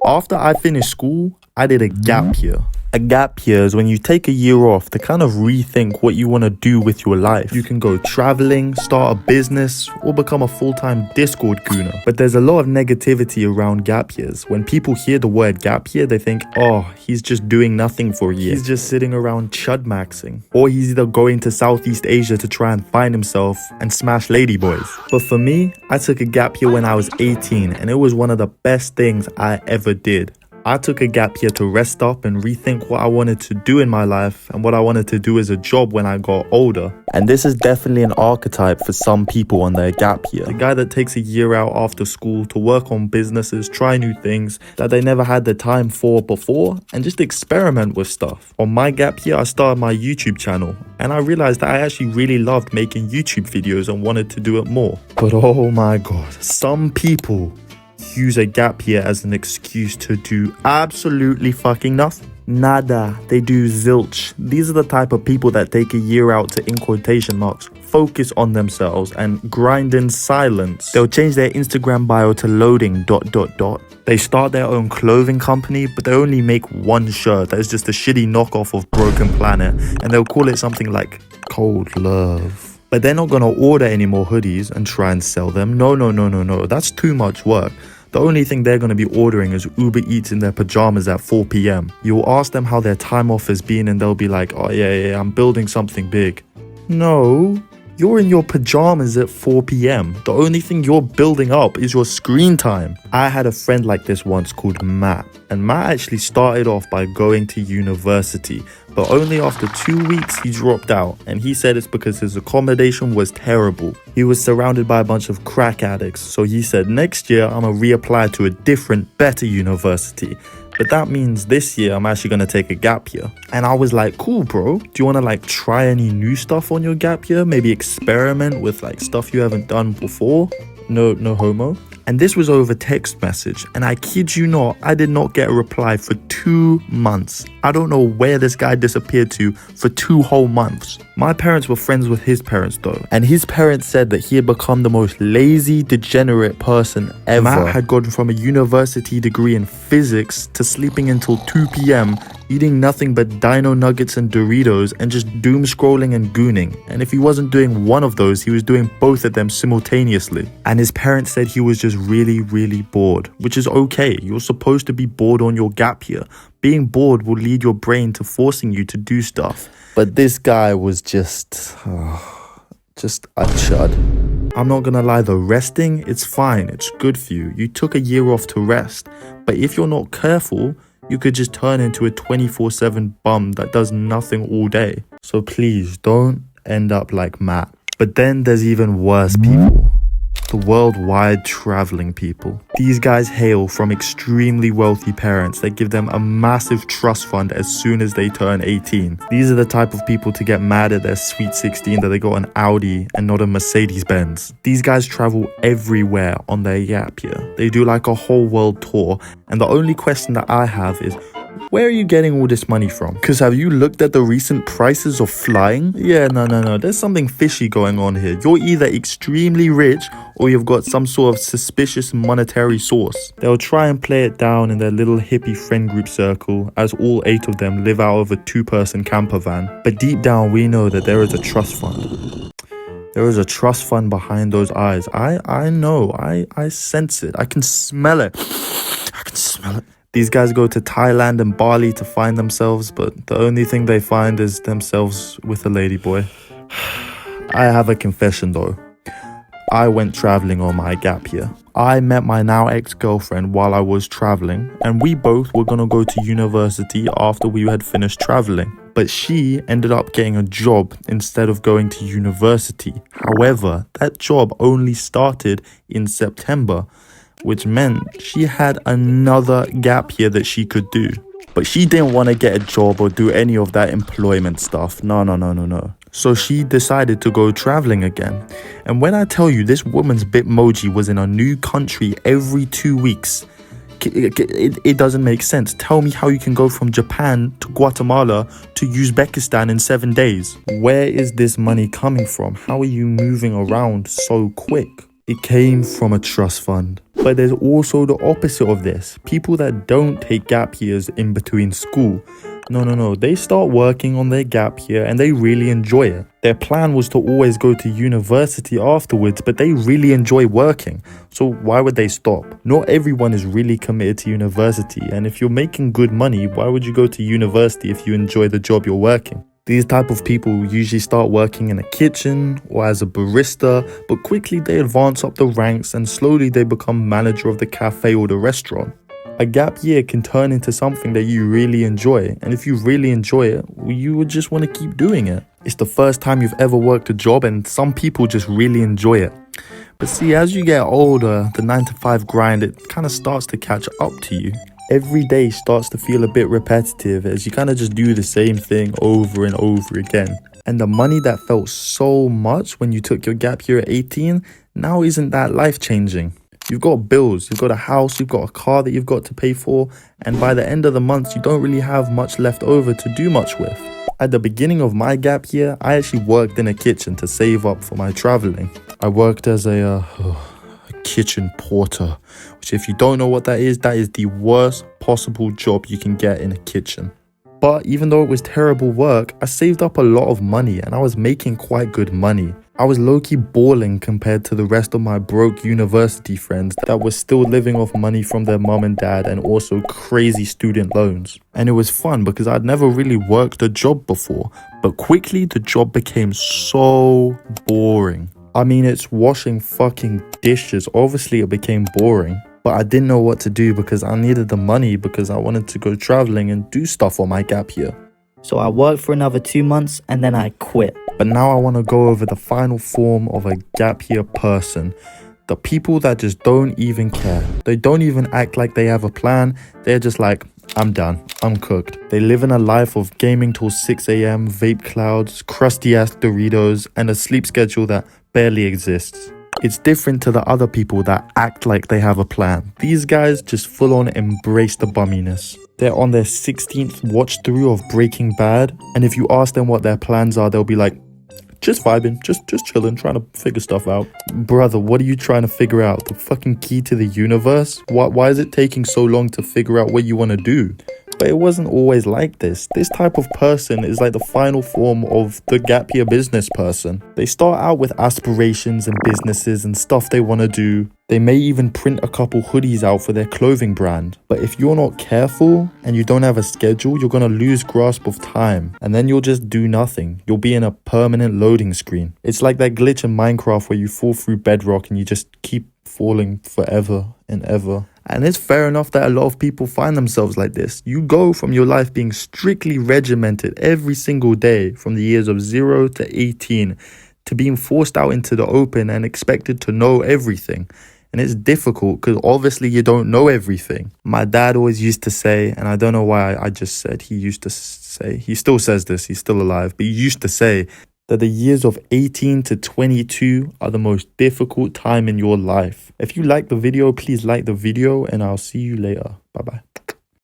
After I finished school, I did a gap year. A gap year is when you take a year off to kind of rethink what you want to do with your life. You can go traveling, start a business, or become a full-time Discord gooner. But there's a lot of negativity around gap years. When people hear the word gap year, they think, oh, he's just doing nothing for a year. He's just sitting around chud-maxing. Or he's either going to Southeast Asia to try and find himself and smash ladyboys. But for me, I took a gap year when I was 18, and it was one of the best things I ever did. I took a gap year to rest up and rethink what I wanted to do in my life and what I wanted to do as a job when I got older. And this is definitely an archetype for some people on their gap year. The guy that takes a year out after school to work on businesses, try new things that they never had the time for before, and just experiment with stuff. On my gap year, I started my YouTube channel, and I realized that I actually really loved making YouTube videos and wanted to do it more. But oh my god, some people use a gap year as an excuse to do absolutely fucking nothing. Nada. They do zilch. These are the type of people that take a year out to, in quotation marks, focus on themselves and grind in silence. They'll change their Instagram bio to loading ... They start their own clothing company, but they only make one shirt that is just a shitty knockoff of Broken Planet, and they'll call it something like Cold Love. But they're not gonna order any more hoodies and try and sell them. No. That's too much work. The only thing they're gonna be ordering is Uber Eats in their pajamas at 4 p.m. You'll ask them how their time off has been and they'll be like, oh yeah, I'm building something big. No, you're in your pajamas at 4 p.m. The only thing you're building up is your screen time. I had a friend like this once called Matt. And Matt actually started off by going to university. But only after 2 weeks he dropped out, and he said it's because his accommodation was terrible. He was surrounded by a bunch of crack addicts, so he said next year I'm gonna reapply to a different, better university. But that means this year I'm actually gonna take a gap year. And I was like, cool bro, do you wanna like try any new stuff on your gap year? Maybe experiment with like stuff you haven't done before? No homo. And this was over text message, and I kid you not, I did not get a reply for 2 months. I don't know where this guy disappeared to for 2 whole months. My parents were friends with his parents though, and his parents said that he had become the most lazy, degenerate person ever. Matt had gone from a university degree in physics to sleeping until 2 p.m, eating nothing but dino nuggets and Doritos and just doom scrolling and gooning. And if he wasn't doing one of those, he was doing both of them simultaneously. And his parents said he was just really bored, which is okay. You're supposed to be bored on your gap year. Being bored will lead your brain to forcing you to do stuff. But this guy was just a chud. I'm not gonna lie though, resting, it's fine, it's good for you. You took a year off to rest. But if you're not careful, you could just turn into a 24/7 bum that does nothing all day. So please don't end up like Matt. But then there's even worse people. The worldwide traveling people. These guys hail from extremely wealthy parents that give them a massive trust fund as soon as they turn 18. These are the type of people to get mad at their sweet 16 that they got an Audi and not a Mercedes Benz. These guys travel everywhere on their gap year. They do like a whole world tour, and the only question that I have is, where are you getting all this money from? Because have you looked at the recent prices of flying? Yeah, no. There's something fishy going on here. You're either extremely rich or you've got some sort of suspicious monetary source. They'll try and play it down in their little hippie friend group circle as all 8 of them live out of a 2-person camper van. But deep down, we know that there is a trust fund. There is a trust fund behind those eyes. I know. I sense it. I can smell it. These guys go to Thailand and Bali to find themselves, but the only thing they find is themselves with a ladyboy. I have a confession though. I went traveling on my gap year. I met my now ex-girlfriend while I was traveling, and we both were gonna go to university after we had finished traveling. But she ended up getting a job instead of going to university. However, that job only started in September, which meant she had another gap year that she could do. But she didn't want to get a job or do any of that employment stuff. No. So she decided to go traveling again. And when I tell you this woman's Bitmoji was in a new country every 2 weeks, it doesn't make sense. Tell me how you can go from Japan to Guatemala to Uzbekistan in 7 days. Where is this money coming from? How are you moving around so quick? It came from a trust fund. But there's also the opposite of this. People that don't take gap years in between school. No. They start working on their gap year and they really enjoy it. Their plan was to always go to university afterwards, but they really enjoy working. So why would they stop? Not everyone is really committed to university. And if you're making good money, why would you go to university if you enjoy the job you're working? These type of people usually start working in a kitchen or as a barista, but quickly they advance up the ranks and slowly they become manager of the cafe or the restaurant. A gap year can turn into something that you really enjoy, and if you really enjoy it, you would just want to keep doing it. It's the first time you've ever worked a job, and some people just really enjoy it. But see, as you get older, the 9-to-5 grind, it kind of starts to catch up to you. Every day starts to feel a bit repetitive as you kind of just do the same thing over and over again. And the money that felt so much when you took your gap year at 18 now isn't that life-changing. You've got bills, you've got a house, you've got a car that you've got to pay for, and by the end of the month, you don't really have much left over to do much with. At the beginning of my gap year, I actually worked in a kitchen to save up for my traveling. I worked as a kitchen porter, which if you don't know what that is the worst possible job you can get in a kitchen. But even though it was terrible work, I saved up a lot of money and I was making quite good money. I was low-key balling compared to the rest of my broke university friends that were still living off money from their mom and dad and also crazy student loans. And it was fun because I'd never really worked a job before, but quickly the job became so boring. I mean, it's washing fucking dishes. Obviously, it became boring. But I didn't know what to do because I needed the money because I wanted to go traveling and do stuff on my gap year. So I worked for another 2 months and then I quit. But now I want to go over the final form of a gap year person. The people that just don't even care. They don't even act like they have a plan. They're just like, I'm done. I'm cooked. They live in a life of gaming till 6 a.m., vape clouds, crusty ass Doritos, and a sleep schedule that barely exists. It's different to the other people that act like they have a plan. These guys just full on embrace the bumminess. They're on their 16th watch through of Breaking Bad, and if you ask them what their plans are, they'll be like, just vibing, just chilling, trying to figure stuff out. Brother, what are you trying to figure out? The fucking key to the universe? Why is it taking so long to figure out what you want to do? But it wasn't always like this. This type of person is like the final form of the gap year business person. They start out with aspirations and businesses and stuff they want to do. They may even print a couple hoodies out for their clothing brand. But if you're not careful and you don't have a schedule, you're going to lose grasp of time. And then you'll just do nothing. You'll be in a permanent loading screen. It's like that glitch in Minecraft where you fall through bedrock and you just keep falling forever and ever. And it's fair enough that a lot of people find themselves like this. You go from your life being strictly regimented every single day from the years of 0 to 18 to being forced out into the open and expected to know everything. And it's difficult because obviously you don't know everything. My dad always used to say, and I don't know why I just said he used to say, he still says this, he's still alive, but he used to say that the years of 18 to 22 are the most difficult time in your life. If you like the video, please like the video and I'll see you later. Bye-bye.